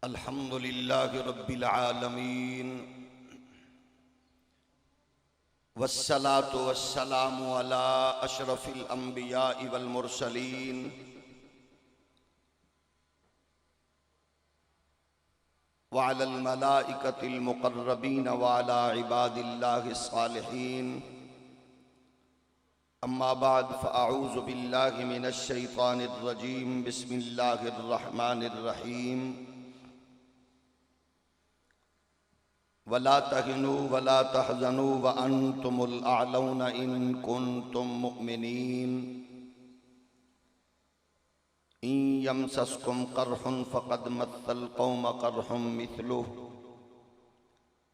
अल्हम्दुलिल्लाहि रब्बिल आलमीन वस्सलातु वस्सलामु अला अशरफिल अंबियाइ वल मुरसलीन व अलल मलाइकतिल मुक़र्रबीन व अला इबादिल्लाहिस सालिहीन। अम्मा बाद फ़अऊज़ु बिल्लाहि मिनश शैतानिर रजीम। बिस्मिल्लाहिर रहमानिर रहीम। वला तहिनु वला तहज़नु व अंतुमुल अअलौना इन कुंतुम मुमिनीन। इन यमसस्कुम कर्हुन फ़क़द मस्सल क़ौम कर्हुम मिस्लुहु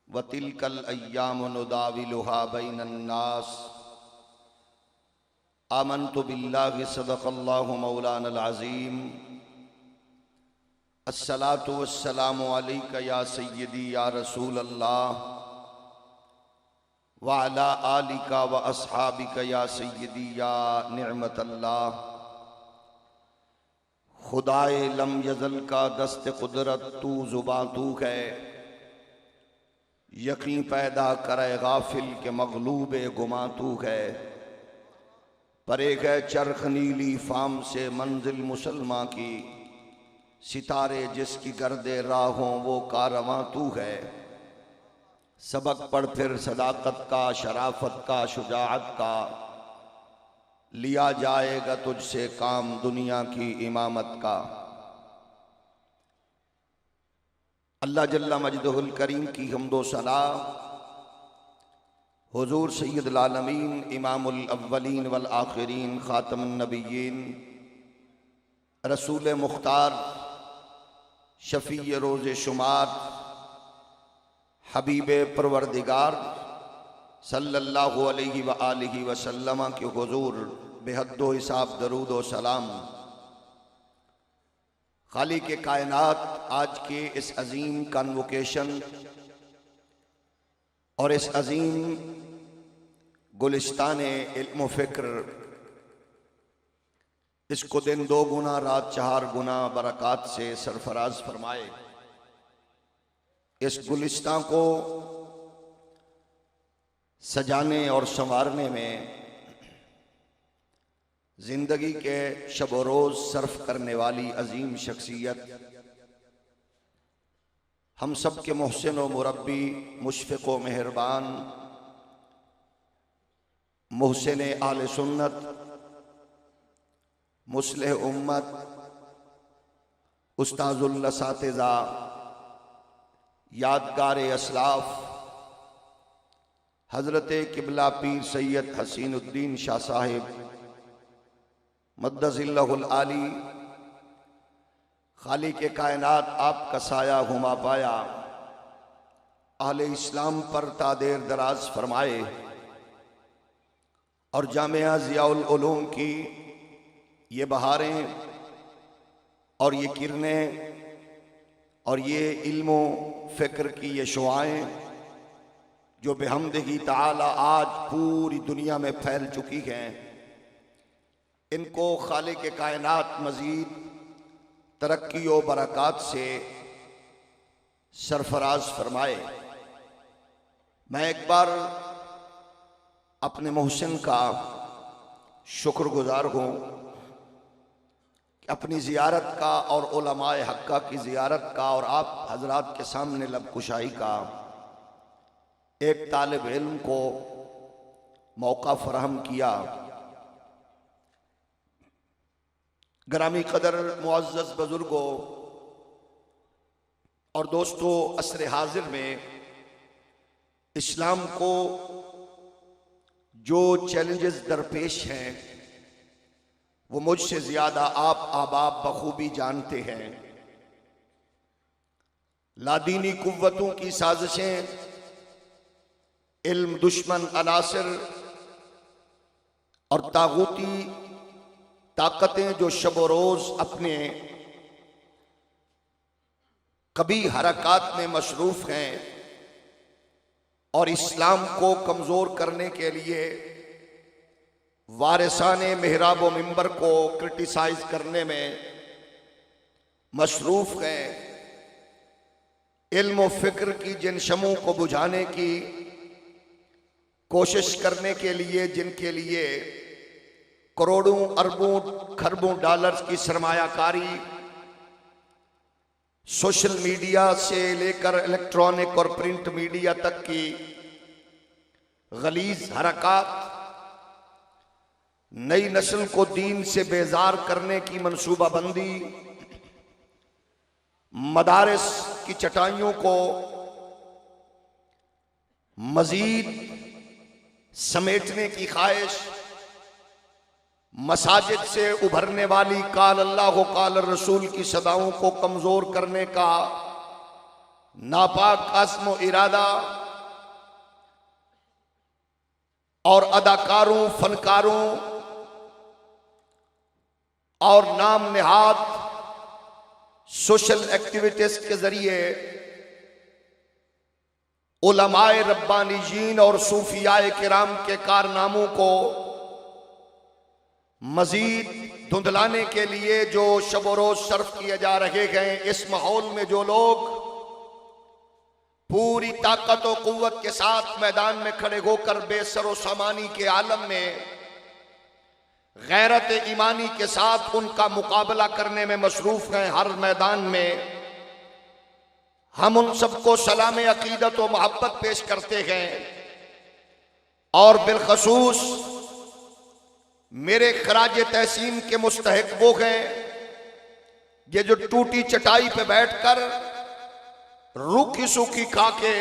व तिल्कल अय्यामु नुदाविलुहा बैनन नास। आमन्तु बिल्लाहि सदक़ल्लाहु मौलानल अज़ीम। अस्सलातु वस्सलामु अलैका या सय्यदी या रसूल अल्लाह व अला आलिका व अस्हाबिका या सय्यदी या निअमत अल्लाह। खुदाए लम यज़ल का दस्त कुदरत तू ज़ुबां तू है, यकीन पैदा करे गाफिल के मग़लूबे गुमां तू है। परे गए चरख नीली फाम से मंजिल मुसलमान की, सितारे जिसकी गर्दे राहों वो कारवां तू है। सबक पढ़ फिर सदाकत का, शराफत का, शुजाअत का, लिया जाएगा तुझसे काम दुनिया की इमामत का। अल्लाह जल्ला मजदहुल करीम की हम्दो सना हुजूर सय्यदुल आलमीन इमामुल अव्वलीन वल आखिरीन खातमुन नबिय्यीन रसूल मुख्तार शफ़ी रोज़े शुमार हबीब परवरदिगार सल्लल्लाहु अलैहि व आलिहि वसल्लम के हुजूर बेहद्दो हिसाब दरूद व सलाम। खालिक के कायनात आज के इस अजीम कन्वोकेशन और इस अजीम गुलिस्तान इल्म फ़िक्र, इसको दिन दो गुना रात चार गुना बरक़ात से सरफराज फरमाए। इस गुलिस्तान को सजाने और संवारने में जिंदगी के शब व रोज़ सर्फ करने वाली अजीम शख्सियत, हम सब के मोहसिन व मुरब्बी, मुशफ़िक़ व मेहरबान, मोहसिन आले सुन्नत, मुस्लिह उम्मत, उस्ताज़ुल असातिज़ा, यादगार असलाफ, हज़रत किबला पीर सैयद हसीनुद्दीन शाह साहिब मद्दज़िल्लहुल आली, खालिक के कायनात आपका साया हुमा पाया, अहले इस्लाम पर तादेर दराज फरमाए और जामिया ज़ियाउल उलूम की ये बहारें और ये किरणें और ये इल्मो फ़िक्र की ये शुआएँ जो बिहम्दिही ताला आज पूरी दुनिया में फैल चुकी हैं, इनको खालिक के कायनात मज़ीद तरक्की व बरक़ात से सरफराज फरमाए। मैं एक बार अपने मोहसिन का शुक्रगुजार हूँ कि अपनी ज़ियारत का और उलमाए हक्का की ज़ियारत का और आप हजरात के सामने लब कुशाई का एक तालिब इल्म को मौका फराहम किया। ग्रामी कदर मुअज़्ज़ज़ बुजुर्गों और दोस्तों, असर हाजिर में इस्लाम को जो चैलेंजेस दरपेश हैं वो मुझसे ज़्यादा आप आबाब बखूबी जानते हैं। लादीनी कुव्वतों की साजिशें, इल्म दुश्मन अनासिर और तागूती ताकतें जो शब व रोज़ अपने कभी हरकत में मशरूफ़ हैं और इस्लाम को कमज़ोर करने के लिए वारिसाने मेहराब व मिंबर को क्रिटिसाइज करने में मशरूफ़ हैं, इल्म व फिक्र की जिन शमों को बुझाने की कोशिश करने के लिए, जिनके लिए करोड़ों अरबों खरबों डॉलर्स की सरमायाकारी सोशल मीडिया से लेकर इलेक्ट्रॉनिक और प्रिंट मीडिया तक की गलीज हरकत नई नस्ल को दीन से बेजार करने की मंसूबाबंदी, मदारिस की चटाइयों को मजीद समेटने की ख्वाहिश, मसाजिद से उभरने वाली काल अल्लाह व काल रसूल की सदाओं को कमजोर करने का नापाक अज़्म व इरादा और अदाकारों, फनकारों और नाम निहाद सोशल एक्टिविटीज के जरिए उलमाए रब्बानीजीन और सूफियाए किराम के कारनामों को मजीद धुंधलाने के लिए जो शब रोज सर्फ किए जा रहे हैं, इस माहौल में जो लोग पूरी ताकत और कुव्वत के साथ मैदान में खड़े होकर बेसरो सामानी के आलम में गैरत ईमानी के साथ उनका मुकाबला करने में मसरूफ हैं, हर मैदान में हम उन सबको सलाम अकीदत व मोहब्बत पेश करते हैं। और बिलखसूस मेरे खराज तहसीन के मुस्तहिक वो हैं ये जो टूटी चटाई पे बैठकर रूखी सूखी खा के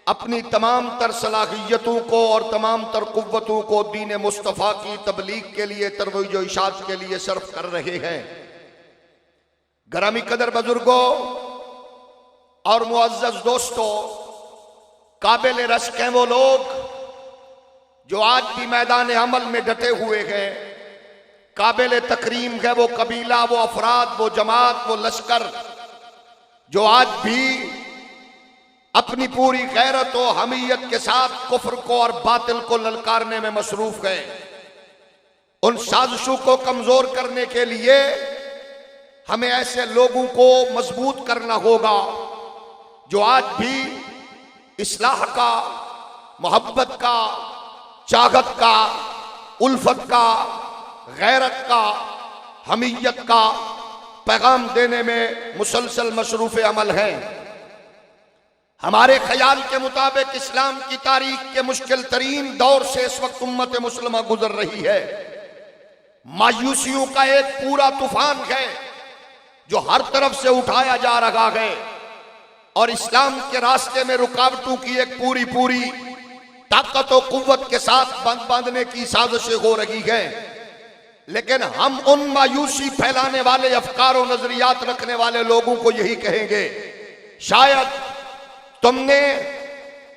अपनी तमाम तर सलाहियतों को और तमाम तर कुव्वतों को दीन मुस्तफ़ा की तबलीग के लिए, तरवीज व इशाअत के लिए सर्फ कर रहे हैं। गरामी कदर बुजुर्गों और मुअज़्ज़ज़ दोस्तों, काबिल रश्क हैं वो लोग जो आज भी मैदान अमल में डटे हुए हैं। काबिल तकरीम है वो कबीला, वो अफराद, वो जमात, वो लश्कर जो आज भी अपनी पूरी गैरत व हमीयत के साथ कुफ्र को और बातिल को ललकारने में मसरूफ है। उन साजिशों को कमजोर करने के लिए हमें ऐसे लोगों को मजबूत करना होगा जो आज भी इस्लाह का, मोहब्बत का, चाहत का, उल्फत का, गैरत का, हमीयत का पैगाम देने में मुसलसल मशरूफ अमल हैं। हमारे ख्याल के मुताबिक इस्लाम की तारीख के मुश्किल तरीन दौर से इस वक्त उम्मत मुस्लिमा गुजर रही है। मायूसियों का एक पूरा तूफान है जो हर तरफ से उठाया जा रहा है और इस्लाम के रास्ते में रुकावटों की एक पूरी पूरी ताकत और कुव्वत के साथ बांधने की साजिशें हो रही है। लेकिन हम उन मायूसी फैलाने वाले अफकार और नजरियात रखने वाले लोगों को यही कहेंगे, शायद तुमने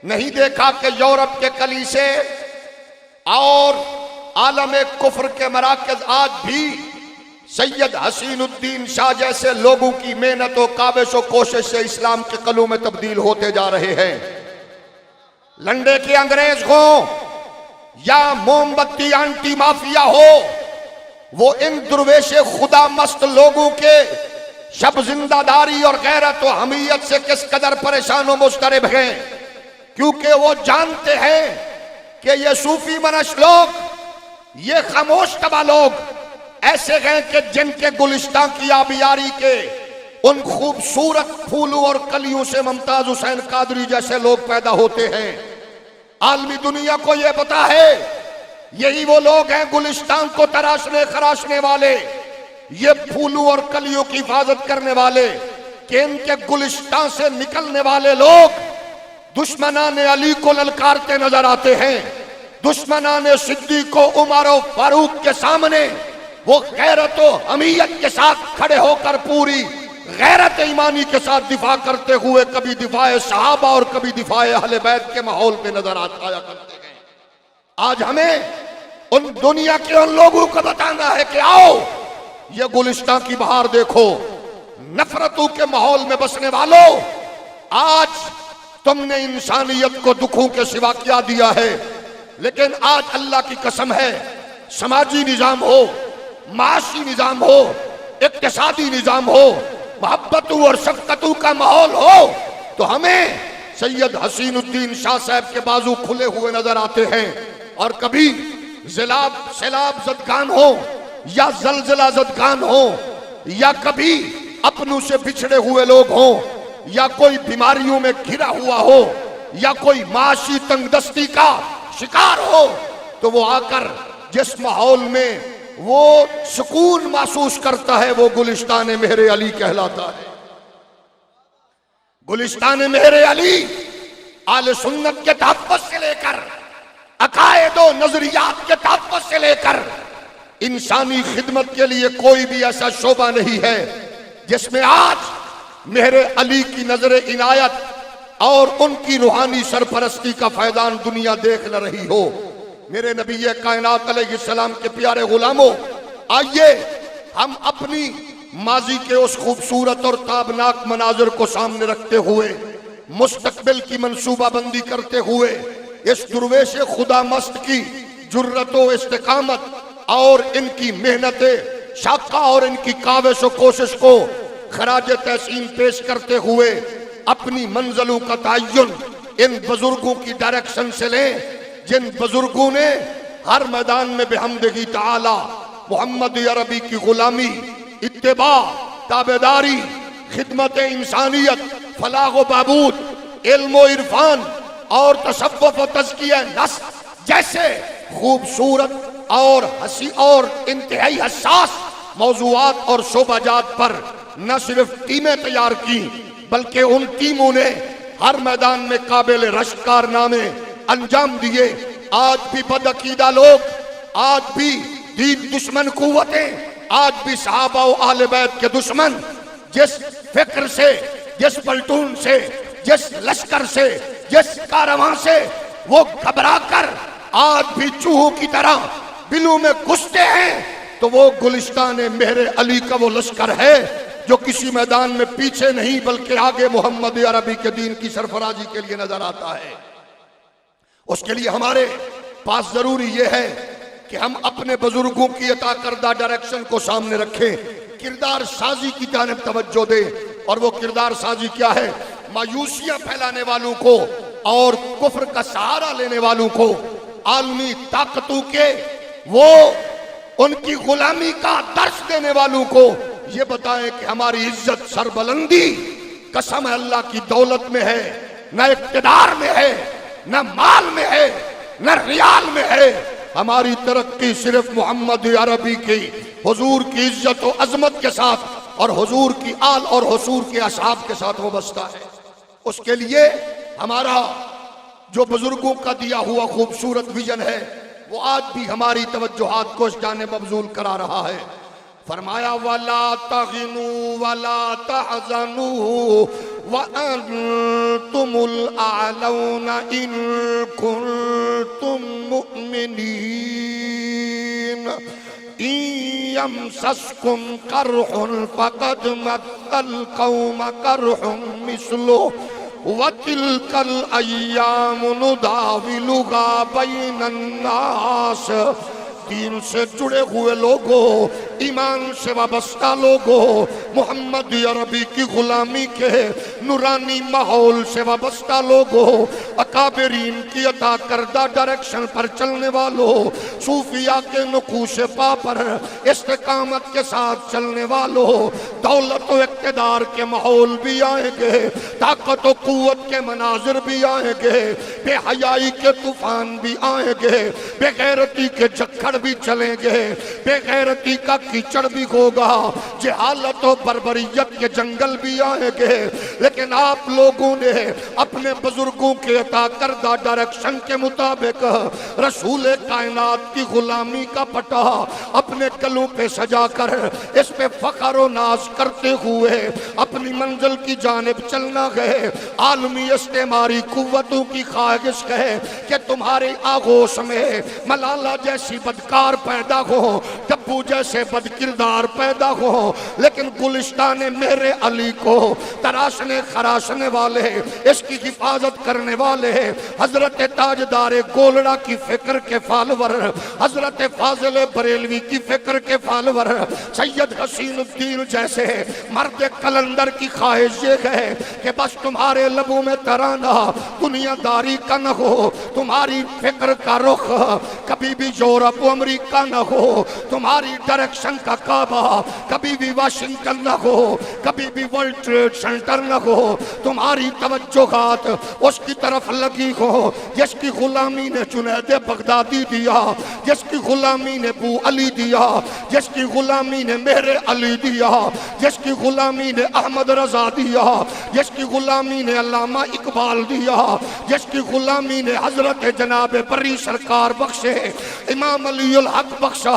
नहीं देखा कि यूरोप के कलीसे और आलम कुफ्र के मराकज आज भी सैयद हसीनुद्दीन शाह जैसे लोगों की मेहनत और काबिश और कोशिश से इस्लाम के कलू में तब्दील होते जा रहे हैं। लंडे के अंग्रेज हो या मोमबत्ती आंटी माफिया हो, वो इन दुर्वेशे खुदा मस्त लोगों के शब जिंदादारी और गैरत और हमीयत से किस कदर परेशान और मुस्तरब हैं, क्योंकि वो जानते हैं कि ये सूफी मनश लोग, ये खामोश तबा लोग ऐसे हैं कि जिनके गुलिस्तां की आबियारी के उन खूबसूरत फूलों और कलियों से मुमताज हुसैन कादरी जैसे लोग पैदा होते हैं। आलमी दुनिया को यह पता है यही वो लोग हैं गुलिस्तान को तराशने खराशने वाले, ये फूलों और कलियों की हिफाजत करने वाले, कि इनके गुलिस्तान से निकलने वाले लोग दुश्मनाने अली को ललकारते नजर आते हैं। दुश्मनाने सिद्दीक को, उमर और फारूक के सामने वो गैरत और हमीयत के साथ खड़े होकर पूरी गैरत ईमानी के साथ दिफा करते हुए कभी दिफाए सहाबा और कभी दिफाए अहले बैत के माहौल पे नजर आया करते हैं। आज हमें उन दुनिया के उन लोगों को बताना है कि आओ ये गुलिस्तां की बहार देखो। नफरतों के माहौल में बसने वालों, आज तुमने इंसानियत को दुखों के सिवा क्या दिया है। लेकिन आज अल्लाह की कसम है, समाजी निजाम हो, माशी निजाम हो, इक्तिसादी निजाम हो, मोहब्बतों और शफकतों का माहौल हो, तो हमें सैयद हसीनुद्दीन शाह साहब के बाजू खुले हुए नजर आते हैं। और कभी सैलाब ज़दगान हो या जलजला ज़दगान हो या कभी अपनों से बिछड़े हुए लोग हों या कोई बीमारियों में घिरा हुआ हो या कोई माशी तंगदस्ती का शिकार हो, तो वो आकर जिस माहौल में वो सुकून महसूस करता है वो गुलिस्तान मेहरे अली कहलाता है। गुलिस्तान मेहरे अली आले सुन्नत के तहफ़्फ़ुज़ से लेकर अकायद और नजरियात के तहफ़्फ़ुज़ से लेकर इंसानी खिदमत के लिए कोई भी ऐसा शोबा नहीं है जिसमें आज मेहरे अली की नजर इनायत और उनकी रूहानी सरपरस्ती का फैजान दुनिया देख न रही हो। मेरे नबी कायनात अलैहिस्सलाम के प्यारे गुलामों, आइए हम अपनी माजी के उस खूबसूरत और ताबनाक मनाजिर को सामने रखते हुए मुस्तकबिल की मंसूबाबंदी करते हुए इस दुर्वेश खुदा मस्त की जुर्रत व इस्तिकामत और इनकी मेहनत शाखा और इनकी काविश व कोशिश को खराज तहसीन पेश करते हुए अपनी मंजिलों का तयन इन बुजुर्गों की डायरेक्शन से लें जिन बुजुर्गों ने हर मैदान में बेहमदगी ताला मोहम्मद अरबी की गुलामी, इत्तिबा, ताबेदारी, खिदमत इंसानियत, फलाह व बहबूद, इल्म व इरफान और तसव्वुफ व तज़किया नफ्स जैसे खूबसूरत और हसी और इंतहाई हसास मौज़ूआत और शोबाजात पर न सिर्फ टीमें तैयार की बल्कि उन टीमों ने हर मैदान में काबिल रश्क कारनामे अंजाम दिए। आज भी बदअकीदा लोग, आज भी दीन दुश्मन कुव्वतें, आज भी सहाबा व आले बैत के दुश्मन जिस फिक्र से, जिस पलटून से, जिस लश्कर से, जिस कारवां से वो घबरा कर आज भी चूहों की तरह बिलों में घुसते हैं, तो वो गुलिस्तान मेहरे अली का वो लश्कर है जो किसी मैदान में पीछे नहीं बल्कि आगे मोहम्मद अरबी के दीन की सरफराजी के लिए नजर आता है। उसके लिए हमारे पास जरूरी यह है कि हम अपने बुजुर्गों की अता करदा डायरेक्शन को सामने रखें, किरदार साजी की जानिब तवज्जो दें। और वो किरदार साजी क्या है? मायूसियां फैलाने वालों को और कुफ्र का सहारा लेने वालों को, आलमी ताकतों के वो उनकी गुलामी का दर्श देने वालों को ये बताएं कि हमारी इज्जत सरबलंदी कसम अल्लाह की दौलत में है, न इक़्तिदार में है, न माल में है, न रियाल में है। हमारी तरक्की सिर्फ मोहम्मद अरबी की हुजूर की इज्जत और अजमत के साथ और हुजूर की आल और हुजूर के असहाब के साथ वाबस्ता है। उसके लिए हमारा जो बुजुर्गों का दिया हुआ खूबसूरत विजन है वो आज भी हमारी तवज्जुहात को इस जानिब मबजूल करा रहा है। फरमाया वला तग़िनू वला तहज़नू व अंतुमुल आलौना इन कुंतुम मुमिनीन यमसस्कुम करहुन फक़द मस्सल कौम करहुम मिस्लुहु व तिलकल अय्यामु नुदाविलुहा बैनन नास। दीन से जुड़े हुए लोगों, ईमान से वाबस्ता लोगों, मोहम्मद अरबी की गुलामी के नूरानी माहौल से वाबस्ता लोगों, अकाबरीन की अता करदा डायरेक्शन पर चलने वालों, सूफिया के नकूश पा पर इस्तिकामत के साथ चलने वालों, दौलत व इक़्तिदार के माहौल भी आएंगे, ताकत व कुव्वत के मनाजिर भी आएंगे, बेहयाई के तूफान भी आएंगे, बेगैरती के चक्कर भी चलेंगे, बेगैरती का कीचड़ भी होगा, जहालत और बर्बरियत के जंगल भी आएंगे। लेकिन आप लोगों ने अपने बुजुर्गों के अता करदा डायरेक्शन के मुताबिक रसूल कायनात की गुलामी का पटा अपने गलों पे सजाकर इस पे फख्र और नाज करते हुए अपनी मंजिल की जानिब चलना गए। आलमी इस्तेमारी कुव्वतों की ख्वाहिश है कि तुम्हारे आगोश में मलाला जैसी बदकार पैदा हो, डब्बू जैसे बदकिरदार पैदा हो, लेकिन गुलिस्तान मेरे अली को तराशने खाने खराशने वाले, इसकी हिफाजत करने वाले हजरत ताजदार गोलड़ा की फिक्र के फालवर, हजरत फाजिल बरेलवी की फिक्र के फालवर, सैयद हसीनुद्दीन जैसे मर्द कलंदर की ख्वाहिश ये है कि बस तुम्हारे लबों में तराना दुनियादारी का न हो, तुम्हारी फिक्र का रुख कभी भी यूरोप अमेरिका न हो, तुम्हारी डायरेक्शन का काबा कभी भी वाशिंगटन न हो, कभी भी वर्ल्ड ट्रेड सेंटर न हो, तुम्हारी तवज्जोहात उसकी तरफ लगी हो जिसकी गुलामी ने जुनैद बगदादी दिया, जिसकी गुलामी ने बू अली दिया, जिसकी गुलामी ने मेरे अली दिया, जिसकी गुलामी ने अहमद रजा दिया, जिसकी गुलामी ने अल्लामा इकबाल दिया, जिसकी गुलामी ने हजरत जनाब बरी सरकार बख्शे, इमाम अली उल हक बख्शा,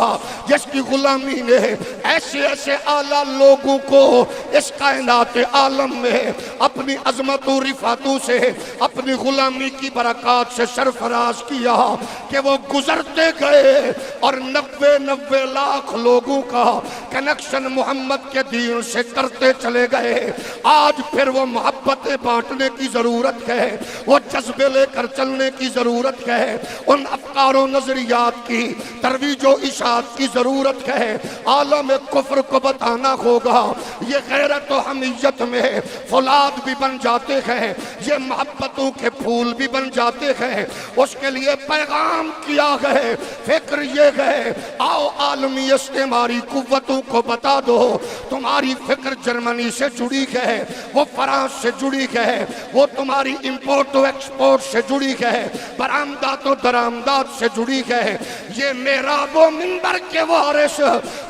जिसकी गुलामी ने ऐसे ऐसे आला लोगों को इस कायनात आलम में अपनी अजमत और रिफातों से अपनी गुलामी की बरकत से सरफराज किया कि वो गुजरते गए और 90 लाख लोगों का कनेक्शन मोहम्मद के दीन से करते चले गए। आज फिर वो मोहब्बतें बांटने की जरूरत है, वो जज्बे लेकर चलने की जरूरत है, उन अफकारों नजरियात की तरवीज व इशात की जरूरत है। आलम कुफ्र को बताना होगा ये गैरत व हमीयत में फौलाद भी बन जाते हैं, ये मोहब्बतों के फूल भी बन जाते हैं। उसके लिए पैगाम किया है, फिक्र ये है, आओ आलमी इस्तेमारी कुव्वतों को बता दो तुम्हारी फिक्र जर्मनी से जुड़ी है, वो फ्रांस से जुड़ी है, वो तुम्हारी इंपोर्ट व एक्सपोर्ट से जुड़ी है, बरामदात व दरामदात से जुड़ी है। ये मेरा वो मिंबर के वारिस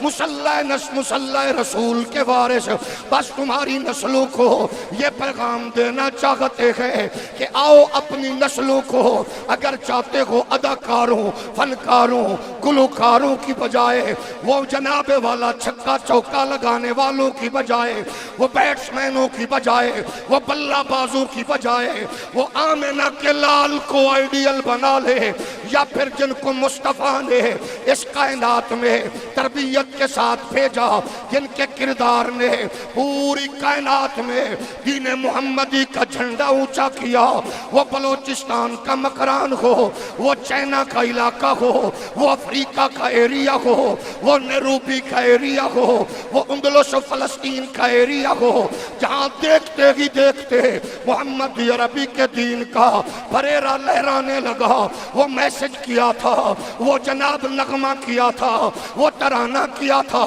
मुसल्ला रसूल के वारिस बस तुम्हारी नस्लों को ये पैगाम देना चाहते हैं कि आओ अपनी नस्लों को अगर चाहते हो अदाकारों, फनकारों, गुलकारों की बजाय, वो जनाबे वाला छक्का चौका लगाने वालों की बजाय, वो बैट्समैनों की बजाय, वो बल्लाबाजों की बजाय, वो आमिना के लाल को आइडियल बना ले, या फिर जिनको मुस्तफा ने इस कायनात में तरबियत के साथ भेजा, जिनके किरदार ने पूरी कायनात में दीन मुहम्मदी का झंडा ऊंचा किया, वो बलोचिस्तान का मकरान हो, वो चाइना का इलाका हो, वो अफ्रीका का एरिया हो, वो नेरूबी का एरिया हो, वो उंदलुस फलस्तीन का एरिया हो, जहां देखते ही देखते मोहम्मद अरबी के दीन का फरेरा लहराने लगा। वो मैसेज किया था, वो जनाब नगमा किया था, वो तराना किया था,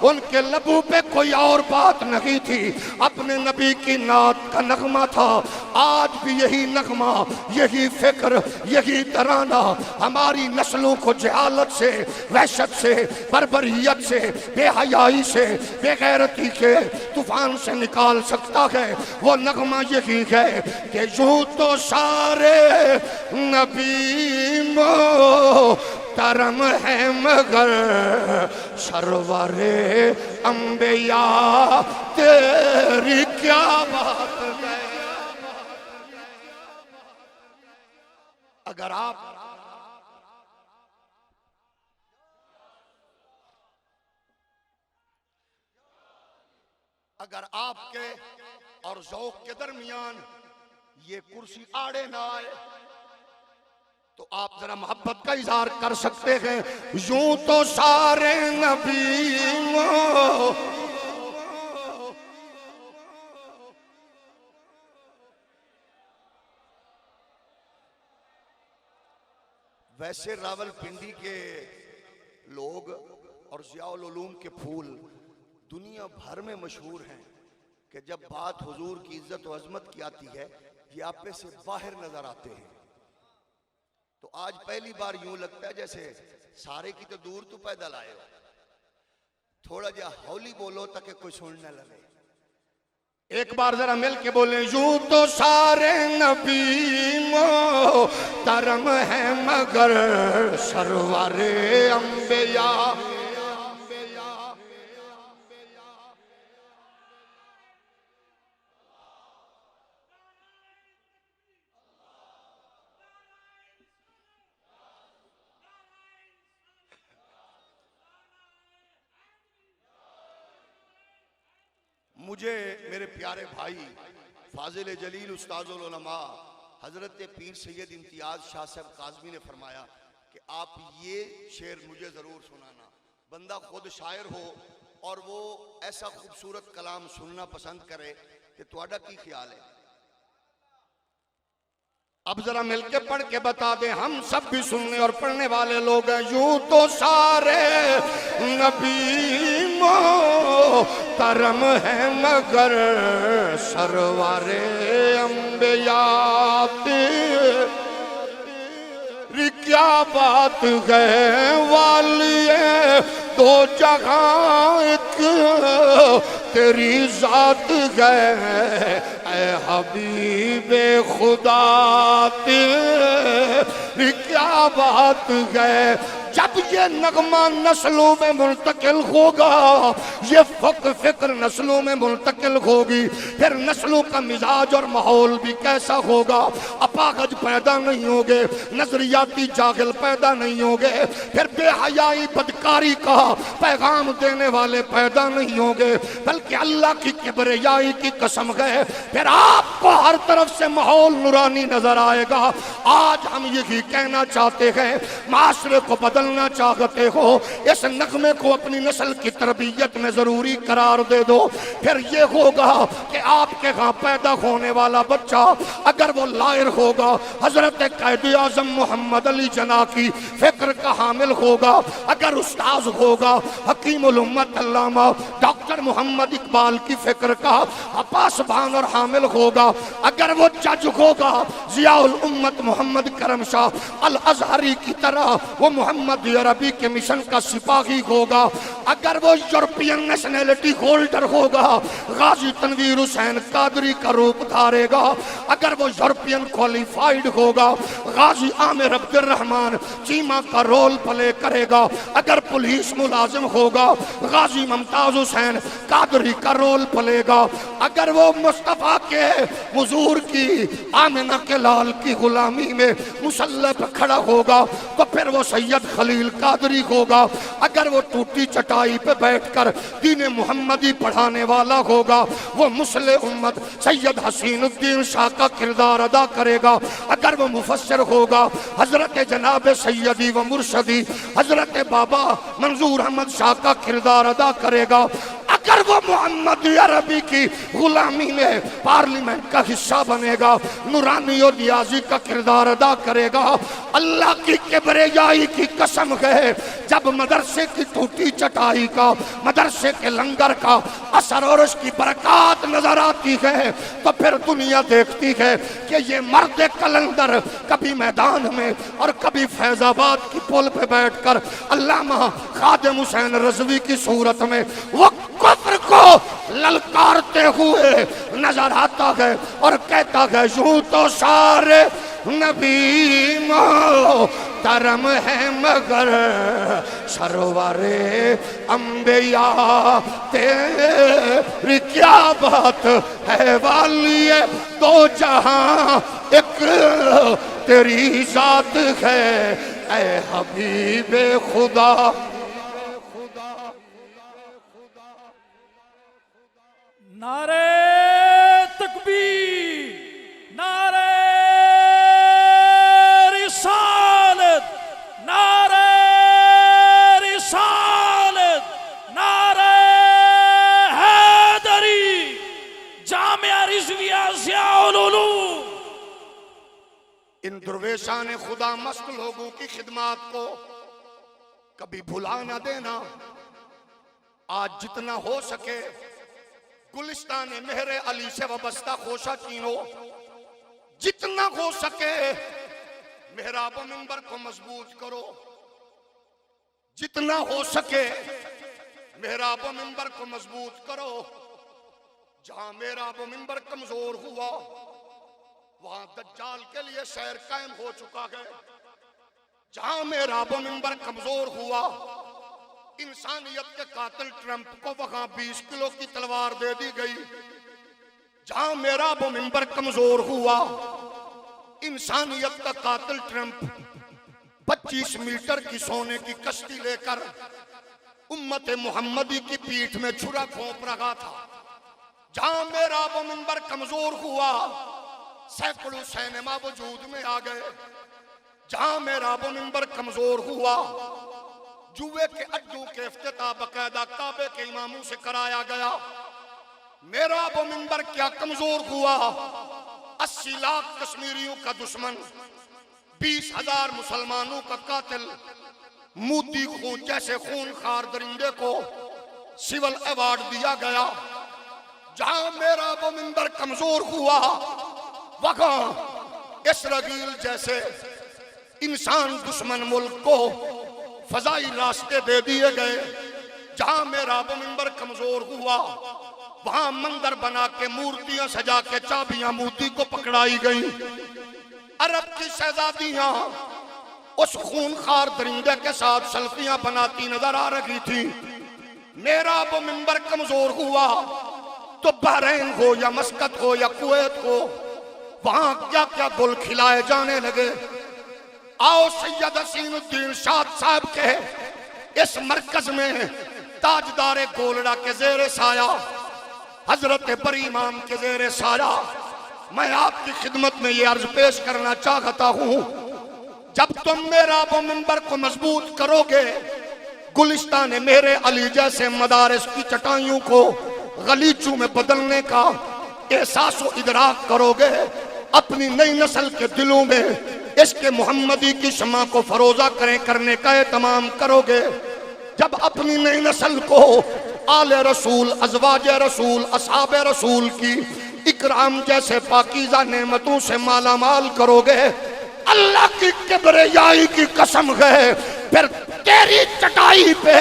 उनके लबों पे कोई और बात नहीं थी, अपने नबी की नात का नगमा था। आज भी यही नगमा, यही फिक्र, यही तराना हमारी नस्लों को जहालत से, वहशत से, बर्बरियत से, बेहयाई से, बेगैरती के तूफान से निकाल सकता है। वो नगमा यही है कि यूं तो सारे नबी तरम है मगर सरवरे अंबिया तेरी क्या बात है। अगर आपके और ज़ौक़ के दरमियान ये कुर्सी आड़े ना आए तो आप जरा मोहब्बत का इजहार कर सकते हैं। यूं तो सारे नबी वैसे रावलपिंडी के लोग और ज़ियाउल उलूम के फूल दुनिया भर में मशहूर हैं कि जब बात हुजूर की इज्जत व अजमत की आती है ये आप पे से बाहर नजर आते हैं। तो आज पहली बार यूं लगता है जैसे सारे की तो दूर तू पैदल आए हो, थोड़ा जा हौली बोलो ताकि कोई सुनने लगे। एक बार जरा मिल के बोले, यूं तो सारे नबी मोहतरम है मगर सरवरे अंबिया। मुझे मेरे प्यारे भाई फाजिल जलील उस्ताजुल उलमा हजरत पीर सैयद इम्तियाज शाह साहब काज़मी ने फरमाया कि आप ये शेर मुझे ज़रूर सुनाना। बंदा खुद शायर हो और वो ऐसा खूबसूरत कलाम सुनना पसंद करे कि तुहाडा की ख्याल है? अब जरा मिलके पढ़ के बता दें, हम सब भी सुनने और पढ़ने वाले लोग हैं। यूं तो सारे नबी मोहतरम है मगर सरवारे अंबिया क्या बात है वालिए दो जहां एक तेरी जात है ऐ हबीबे खुदा तेरी क्या बात है। जब ये नगमा नस्लों में मुंतकिल होगा, ये फिक्र नस्लों में मुंतकिल होगी, फिर नस्लों का मिजाज और माहौल भी कैसा होगा। अपागज पैदा नहीं होंगे, नजरियाती जागिल पैदा नहीं होंगे, फिर बेहयाई बदकारी का पैगाम देने वाले पैदा नहीं होंगे, बल्कि अल्लाह की किबरियाई की कसम है फिर आपको हर तरफ से माहौल नूरानी नजर आएगा। आज हम यही कहना चाहते हैं, माशरे को बदलना चाहते हो, इस नगमे को अपनी नस्ल की तरबियत में जरूरी करार दे दो। फिर ये होगा कि आपके यहाँ पैदा होने वाला बच्चा अगर वो लायर होगा, हजरत कायदे आजम मोहम्मद अली जना की फिक्र का हामिल होगा, अगर उस्ताज होगा हकीमुल उम्मत अल्लामा डॉक्टर मोहम्मद इकबाल की फिक्र का पासबान और हामिल होगा, अगर वो जज होगा जियाउल उम्मत मोहम्मद करम शाह अल अजहरी की तरह वो मोहम्मद अरबी के मिशन का सिपाही होगा, अगर वो यूरोपियन नेशनैलिटी होल्डर होगा गाजी तनवीर हुसैन कादरी का रूप धारेगा, अगर वो यूरोपियन क्वालिफाइड होगा गाजी आमिर अब्दुल रहमान चीमा का रोल प्ले करेगा, अगर पुलिस मुलाजिम होगा गाजी मुमताज हुसैन कादरी का रोल प्लेगा, अगर वो मुस्तफा के हुजूर की आमिना के लाल की गुलामी में मुसल्ले पर खड़ा होगा तो फिर वो सैयद खलील कादरी होगा, अगर वो टूटी चटाई पे बैठकर दीन मुहम्मदी पढ़ाने वाला होगा वो मुस्लिम उम्मत सैयद हसीनुद्दीन शाह का किरदार अदा करेगा, अगर वो मुफस्सिर होगा हजरत जनाब सैयदी व मुर्शदी हजरत बाबा मंजूर अहमद शाह का किरदार अदा करेगा, अगर वो मोहम्मद अरबी की गुलामी में पार्लियामेंट का हिस्सा बनेगा नूरानी और रियाजी का किरदार अदा करेगा। अल्लाह की किबरियाई की कसम है, जब मदरसे की टूटी चटाई का मदरसे के लंगर का असर और उसकी बरकत नजर आती है तो फिर दुनिया देखती है कि ये मर्द कलंदर कभी मैदान में और कभी फैजाबाद की पुल पे बैठकर अल्लामा खादिम हुसैन रज़वी की सूरत में वो कुफ्र को ललकारते हुए नजर आता है और कहता है यूं तो सारे नबी मोहतरम है मगर सरवारे अंबिया तेरी क्या बात है वालिए दो जहां एक तेरी जात है ऐ हबीबे खुदा। नारे तकबीर, नारे रिसालत, नारे रिसालत, नारे हैदरी, जामिया रिज़विया ज़ियाउल उलूम। इन दुर्वेशान खुदा मस्त लोगों की खिदमत को कभी भुला ना देना। आज जितना हो सके गुलिस्तान मेहरे अली से वाबस्ता खोशा चीनो, जितना हो सके मेहराब मिंबर को मजबूत करो, जितना हो सके मेहराब मिंबर को मजबूत करो। जहां मेहराब मिंबर कमजोर हुआ वहां दज्जाल के लिए शहर कायम हो चुका है। जहां मेहराब मिंबर कमजोर हुआ इंसानियत के कातिल ट्रंप को वहां 20 किलो की तलवार दे दी गई। जहां मेरा वो मिंबर कमजोर हुआ इंसानियत का कातिल ट्रंप 25 मीटर की सोने की कश्ती लेकर उम्मत मुहम्मदी की पीठ में छुरा घोंप रहा था। जहां मेरा वो मिंबर कमजोर हुआ, सैकड़ों सिनेमा वजूद में आ गए। जहां मेरा वो मिंबर कमजोर हुआ, जुए के अड्डों के इफ्तिताह बकायदा काबे के इमामों से कराया गया। मेरा वो मिंबर क्या कमजोर हुआ, 80 लाख कश्मीरियों का दुश्मन, 20,000 मुसलमानों का कातिल, मोती खून जैसे खूनखार दरिंदे को सिविल अवार्ड दिया गया। जहां मेरा वो मिंबर कमजोर हुआ, वहां इसराइल जैसे इंसान दुश्मन मुल्क को फजाई रास्ते दे दिए गए। जहां मेरा वो मिंबर कमजोर हुआ, वहां मंदिर बना के मूर्तियां सजा के चाबियां मोती को पकड़ाई गई। अरब की शहजादियां उस खूनखार दरिंदे के साथ सेल्फियां बनाती नजर आ रही थी। मेरा वो मिंबर कमजोर हुआ तो बहरीन हो या मस्कत हो या कुवैत हो, वहां क्या क्या गुल खिलाए जाने लगे। आओ सैयद हसीनुद्दीन शाद साहब के इस मरकज में ताजदारे गोलड़ा के जेरे साया, हजरत बरी इमाम के जेरे साया मैं आपकी खिदमत में ये अर्ज पेश करना चाहता हूं। जब तुम मेरा वो मिंबर को मजबूत करोगे, गुलिस्तान मेरे अली जैसे मदारिस की चटाइयों को गलीचों में बदलने का एहसास व इदराक करोगे, अपनी नई नस्ल के दिलों में इसके मोहम्मदी की शमा को फरोजा करने का एहतमाम करोगे। जब अपनी नई नस्ल को आले रसूल, अज़वाज रसूल, असहाबे रसूल की इकराम जैसे पाकीज़ा नेमतों से माला माल करोगे, अल्लाह की किबरियाई की कसम है, फिर तेरी चटाई पे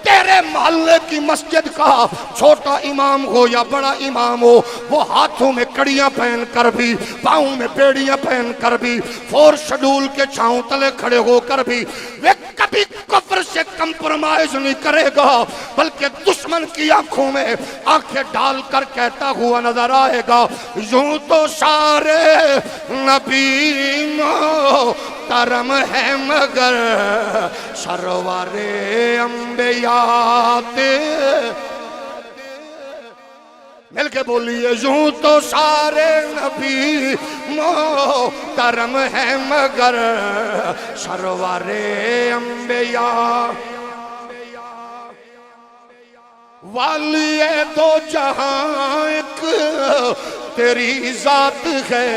तेरे मोहल्ले की मस्जिद का छोटा इमाम हो या बड़ा इमाम हो, वो हाथों में कड़ियां पहन कर भी, पाँव में बेड़ियां पहन कर भी, 4 शेड्यूल के छांव तले खड़े होकर भी वे कभी कुफ्र से कंप्रोमाइज नहीं करेगा, बल्कि दुश्मन की आंखों में आंखें डालकर कहता हुआ नजर आएगा, यूं तो सारे नबी मोहतरम है मगर सरवारे अंबियाते। मिलके बोलिए, यूं तो सारे नबी मोहतरम है मगर सरवारे अंबिया वालिए दो जहां एक तेरी जात है,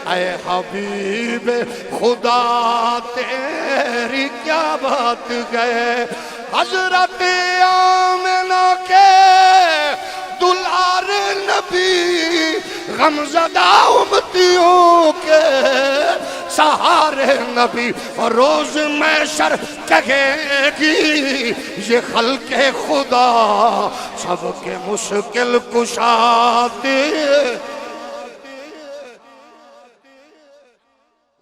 ऐ हबीब खुदा तेरी क्या बात है। हजरत आमिना के दुलार नबी गमज़दा उम्मतियों के सहारे नबी, और रोज मैशर कहेगी ये खल्के खुदा सबके मुश्किल कुशाते।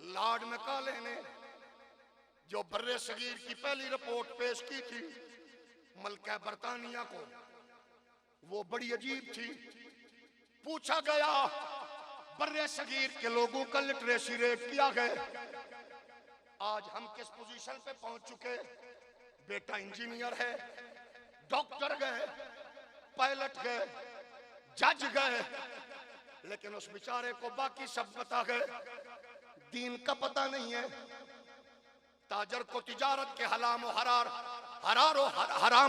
लॉर्ड मैकाले ने जो बर्रे सगीर की पहली रिपोर्ट पेश की थी मलका बरतानिया को, वो बड़ी अजीब थी। पूछा गया बर्रे सगीर के लोगों का लिटरेसी रेट किया गया। आज हम किस पोजीशन पे पहुंच चुके, बेटा इंजीनियर है, डॉक्टर गए, पायलट गए, जज गए, लेकिन उस बेचारे को बाकी सब पता गए, दीन का पता नहीं है। ताजर को तिजारत के हराम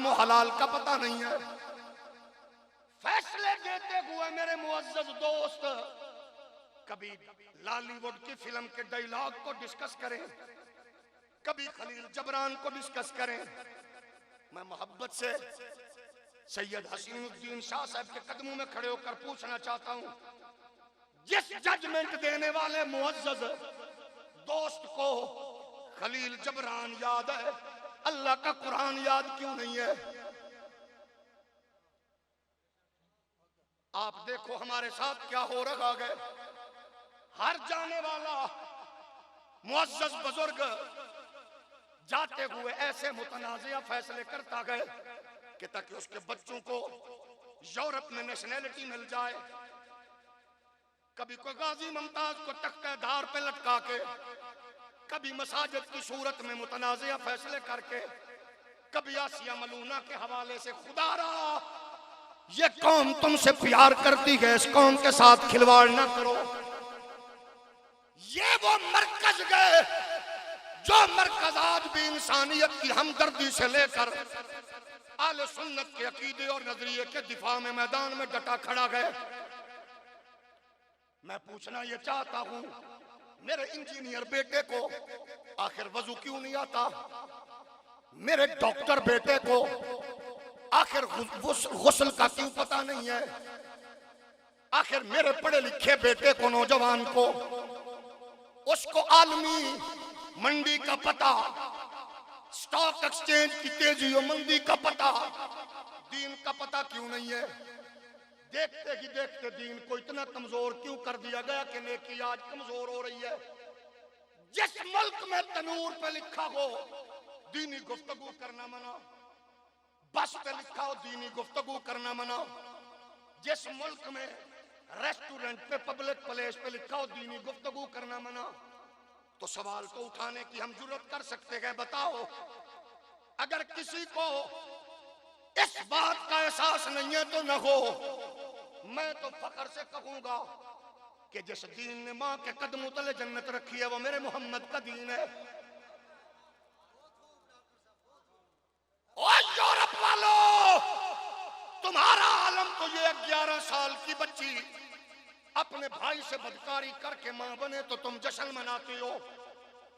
व हलाल का पता नहीं है। फैसले देते हुए मेरे मुअज़्ज़ज़ दोस्त कभी लॉलीवुड की फिल्म के डायलॉग को डिस्कस करें, कभी खलील जबरान को डिस्कस करें। मैं मोहब्बत से सैयद हसीनुद्दीन शाह साहब के कदमों में खड़े होकर पूछना चाहता हूं, जिस जजमेंट देने वाले मुअज़्ज़ज़ दोस्त को खलील जबरान याद है, अल्लाह का कुरान याद क्यों नहीं है? आप देखो हमारे साथ क्या हो रहा है। हर जाने वाला मुअज़्ज़ज़ बुजुर्ग जाते हुए ऐसे मुतनाज़िया फैसले करता गए कि ताकि उसके बच्चों को यूरोप में नेशनैलिटी मिल जाए। कभी कोई गाजी मुमताज को तख्ते धार पे लटका के, कभी मसाजिद की सूरत में मुतनाज़िया फैसले करके, कभी आसिया मलूना के हवाले से खुदारा ये कौम तुमसे प्यार करती है, इस कौम के साथ खिलवाड़ ना करो। ये वो मरकज गए जो मरकज आज भी इंसानियत की हमदर्दी से लेकर आले सुन्नत के अकीदे और नजरिए के दिफा में मैदान में डटा खड़ा गए। मैं पूछना ये चाहता हूं, मेरे इंजीनियर बेटे को आखिर वजू क्यों नहीं आता? मेरे डॉक्टर बेटे को आखिर गुस्ल का क्यों पता नहीं है? आखिर मेरे पढ़े लिखे बेटे को, नौजवान को, उसको आलमी मंडी का पता, स्टॉक एक्सचेंज की तेजी और मंदी का पता, दीन का पता क्यों नहीं है? देखते ही देखते दीन को इतना कमजोर क्यों कर दिया गया कि नेकी आज कमजोर हो रही है। जिस मुल्क में तनूर पे लिखा हो दीनी गुफ्तगू करना मना, बस पे लिखा हो दीनी गुफ्तगू करना मना, जिस मुल्क में रेस्टोरेंट पे, पब्लिक प्लेस पे लिखा हो दीनी गुफ्तगू करना मना, तो सवाल तो उठाने की हम जुर्रत कर सकते हैं। बताओ, अगर किसी को इस बात का एहसास नहीं है तो न हो। मैं तो फख्र से कहूंगा कि जिस दीन ने मां के कदमों तले जन्नत रखी है वो मेरे मोहम्मद का दीन है। और यूरोप वालों, तुम्हारा आलम तो ये 11 साल की बच्ची अपने भाई से बदकारी करके मां बने तो तुम जश्न मनाते हो।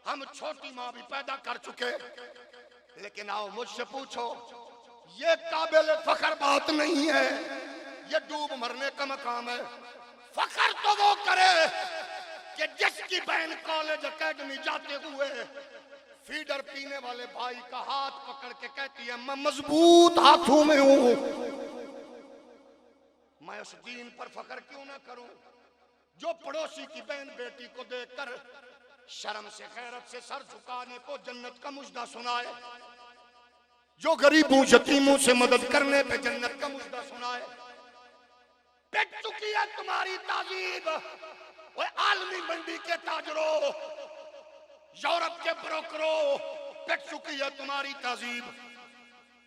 हम छोटी मां भी पैदा कर चुके, लेकिन आओ मुझसे पूछो, ये काबिल फख्र बात नहीं है, ये डूब मरने का मकाम है। फख्र तो वो करे कि जिसकी बहन कॉलेज एकेडमी जाते हुए फीडर पीने वाले भाई का हाथ पकड़ के कहती है मैं मजबूत हाथों में हूं। मैं उस दीन पर फख्र क्यों ना करूं जो पड़ोसी की बहन बेटी को देखकर शर्म से, गैरत से सर झुकाने को जन्नत का मुजदा सुनाए, जो गरीबों यतीमों से मदद करने पे जन्नत का मुजदा सुनाए। पिट चुकी है तुम्हारी ताजीब, वो आलमी मंडी के ताजरों, यूरोप के ब्रोकरों, पिट चुकी है तुम्हारी ताजीब।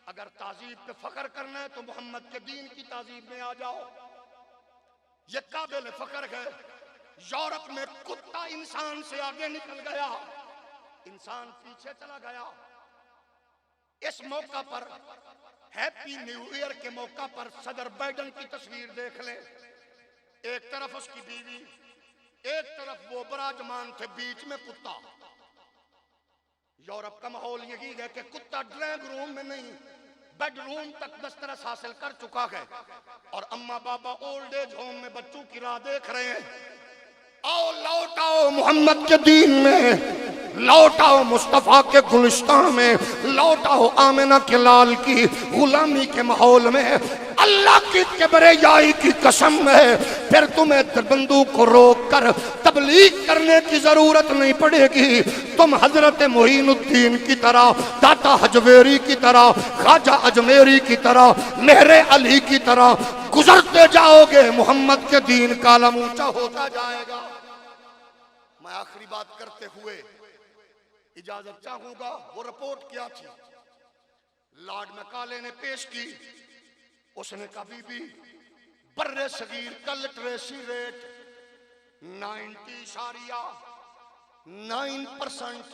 अगर ताजीब पे फख्र करना है तो मोहम्मद के दीन की ताजीब में आ जाओ। ये काबिल फख्र है। यूरोप में कुत्ता इंसान से आगे निकल गया, इंसान पीछे चला गया। इस मौका पर, हैप्पी न्यू ईयर के मौका पर सदर बाइडेन की तस्वीर देख ले। एक तरफ उसकी बीवी, एक तरफ वो बराजमान थे, बीच में कुत्ता। यूरोप का माहौल यही है कि कुत्ता ड्राइंग रूम में नहीं, बेडरूम तक दस्तरस हासिल कर चुका है और अम्मा बाबा ओल्ड एज होम में बच्चों की राह देख रहे हैं। आओ लौटाओ मोहम्मद के दीन में, लौटाओ मुस्तफा के गुलिस्तान में, लौटाओ आमिना के लाल की गुलामी के माहौल में। अल्लाह की किबरियाई की कसम है, फिर तुम्हें बंदूक को रोक कर तबलीग करने की जरूरत नहीं पड़ेगी। तुम हजरत मोइनुद्दीन की तरह, दाता हजवेरी की तरह, ख्वाजा अजमेरी की तरह, मेहरे अली की तरह गुजरते जाओगे, मोहम्मद के दीन का आलम ऊंचा होता जाएगा। मैं आखिरी बात करते हुए इजाजत चाहूंगा। वो रिपोर्ट क्या थी, लॉर्ड मैकाले ने पेश की। उसने कभी भी बर्रे सगीर का लिटरेसी रेट 90.9%।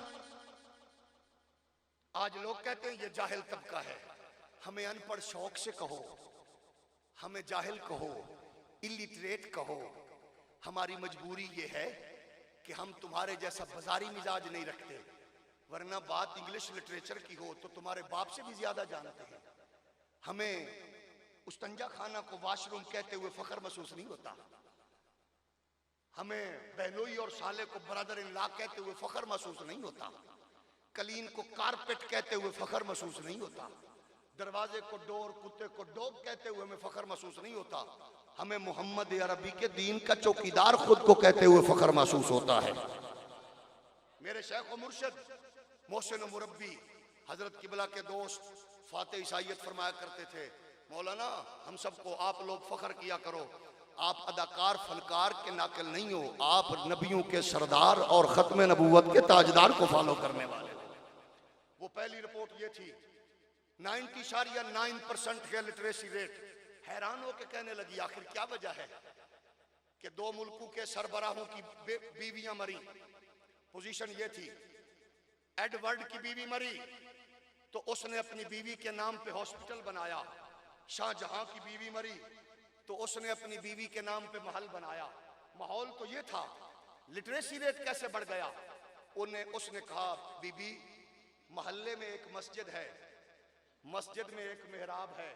आज लोग कहते हैं ये जाहिल तबका है। हमें अनपढ़ शौक से कहो, हमें जाहिल कहो, इलिटरेट कहो, हमारी मजबूरी ये है कि हम तुम्हारे जैसा बाजारी मिजाज नहीं रखते, वरना बात इंग्लिश लिटरेचर की हो तो तुम्हारे बाप से भी ज्यादा जानते हैं। हमें उस्तंजा खाना को वॉशरूम कहते हुए फख्र महसूस नहीं होता, हमें बहनोई और साले को ब्रदर इन लॉ कहते हुए फख्र महसूस नहीं होता, कलीन को कारपेट कहते हुए फख्र महसूस नहीं होता, दरवाजे को डोर, कुत्ते को डॉग कहते हुए हमें फख्र महसूस नहीं होता। हमें मोहम्मद अरबी के दीन का चौकीदार खुद को कहते हुए फख्र महसूस होता है। मेरे शेख और मुर्शिद मोहसिन मुरब्बी हजरत किबला के दोस्त फाते ईसाइयत फरमाया करते थे, मौलाना हम सबको आप लोग फख्र किया करो, आप अदाकार फनकार के नाकिल नहीं हो, आप नबियों के सरदार और खत्म नबूवत के ताजदार को फॉलो करने वाले हो। वो पहली रिपोर्ट ये थी। 90.9% है लिटरेसी रेट। हैरान होकर कहने लगी आखिर क्या वजह है कि 2 मुल्कों के सरबराहों की बीवियां मरी। पोजीशन ये थी, एडवर्ड की बीवी मरी तो उसने अपनी बीवी के नाम पे हॉस्पिटल बनाया। शाहजहां की बीवी मरी तो उसने अपनी बीवी के नाम पे महल बनाया। माहौल तो ये था, लिटरेसी रेट कैसे बढ़ गया। उसने कहा बीबी, मोहल्ले में एक मस्जिद है, मस्जिद में एक मेहराब है,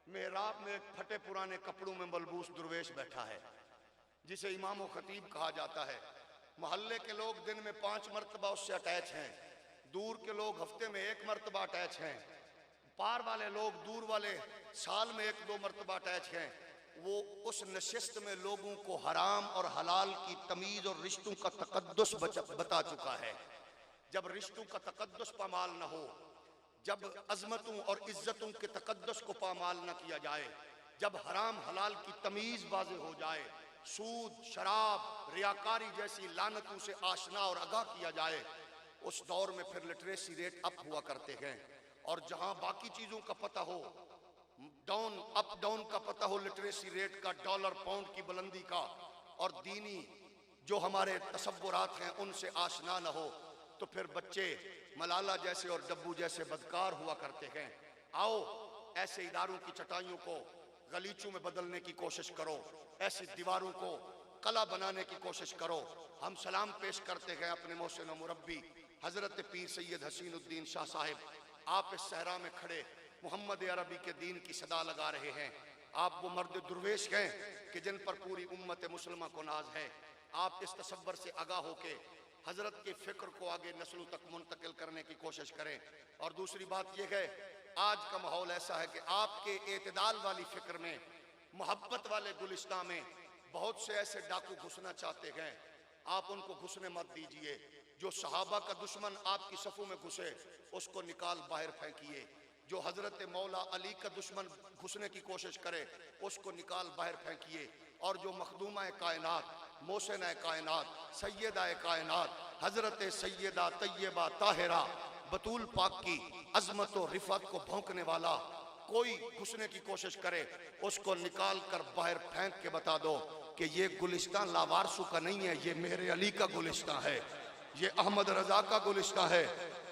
मेहराब में एक फटे पुराने कपड़ों में मलबूस दुर्वेश बैठा है जिसे इमाम व खतीब कहा जाता है। मोहल्ले के लोग दिन में 5 मरतबा उससे अटैच हैं, दूर के लोग हफ्ते में 1 मरतबा अटैच हैं, पार वाले लोग दूर वाले साल में 1-2 मरतबा अटैच हैं। वो उस नशिस्त में लोगों को हराम और हलाल की तमीज और रिश्तों का तकद्दुस बता चुका है। जब रिश्तों का तकद्दुस पामाल न हो, जब अजमतों और इज्जतों के तकद्दुस को पामाल न किया जाए, जब हराम हलाल की तमीज वाज़े हो जाए, सूद शराब रियाकारी जैसी लानतों से आशना और आगाह किया जाए, उस दौर में फिर लिटरेसी रेट अप हुआ करते हैं। और जहां बाकी चीजों का पता हो, डाउन अप डाउन का पता हो, लिटरेसी रेट का, डॉलर पाउंड की बुलंदी का, और दीनी जो हमारे तसव्वुरात हैं उनसे आशना न हो, तो फिर बच्चे मलाला जैसे और डब्बू जैसे बदकार हुआ करते हैं। आओ ऐसे इदारों की चटाइयों को गलीचों में बदलने की कोशिश करो, ऐसी दीवारों को कला बनाने की कोशिश करो। हम सलाम पेश करते हैं अपने मोहसिन व मुरब्बी हजरत पीर सैयद हसीनुद्दीन शाह साहिब। आप इस सहरा में खड़े मोहम्मद अरबी के दीन की सदा लगा रहे हैं। आप वो मर्द दुर्वेश हैं कि जिन पर पूरी उम्मत मुसलमा को नाज है। आप इस तसव्वुर से आगाह होके हजरत के फिक्र को आगे नस्लों तक मुंतकिल करने की कोशिश करें। और दूसरी बात यह है, आज का माहौल ऐसा है कि आपके एतदाल वाली फिक्र में, मोहब्बत वाले गुलिस्तान में बहुत से ऐसे डाकू घुसना चाहते हैं। आप उनको घुसने मत दीजिए। जो सहाबा का दुश्मन आपकी सफ़ों में घुसे उसको निकाल बाहर फेंकिए। जो हजरत मौला अली का दुश्मन घुसने की कोशिश करे उसको निकाल बाहर फेंकिए। और जो मखदूमा कायनात, मोहसिना कायनात, सैयदा कायनात हजरत सैयदा तैयबा ताहिरा बतूल पाक की अजमत और रिफत को भौंकने वाला कोई घुसने की कोशिश करे उसको निकाल कर बाहर फेंक के बता दो कि ये गुलिस्तान लावारसू का नहीं है, ये मेरे अली का गुलिस्तान है, ये अहमद रजा का गुलिस्तान है।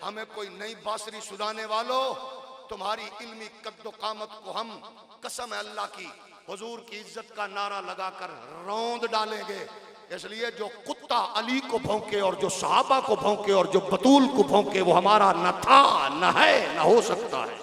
हमें कोई नई बांसुरी सुनाने वालों, तुम्हारी इल्मी कद्दो कामत को हम कसम है अल्लाह की हुजूर की इज्जत का नारा लगाकर रौंद डालेंगे। इसलिए जो कुत्ता अली को भौंके और जो सहाबा को भौंके और जो बतूल को भौंके वो हमारा न था, न है, न हो सकता है।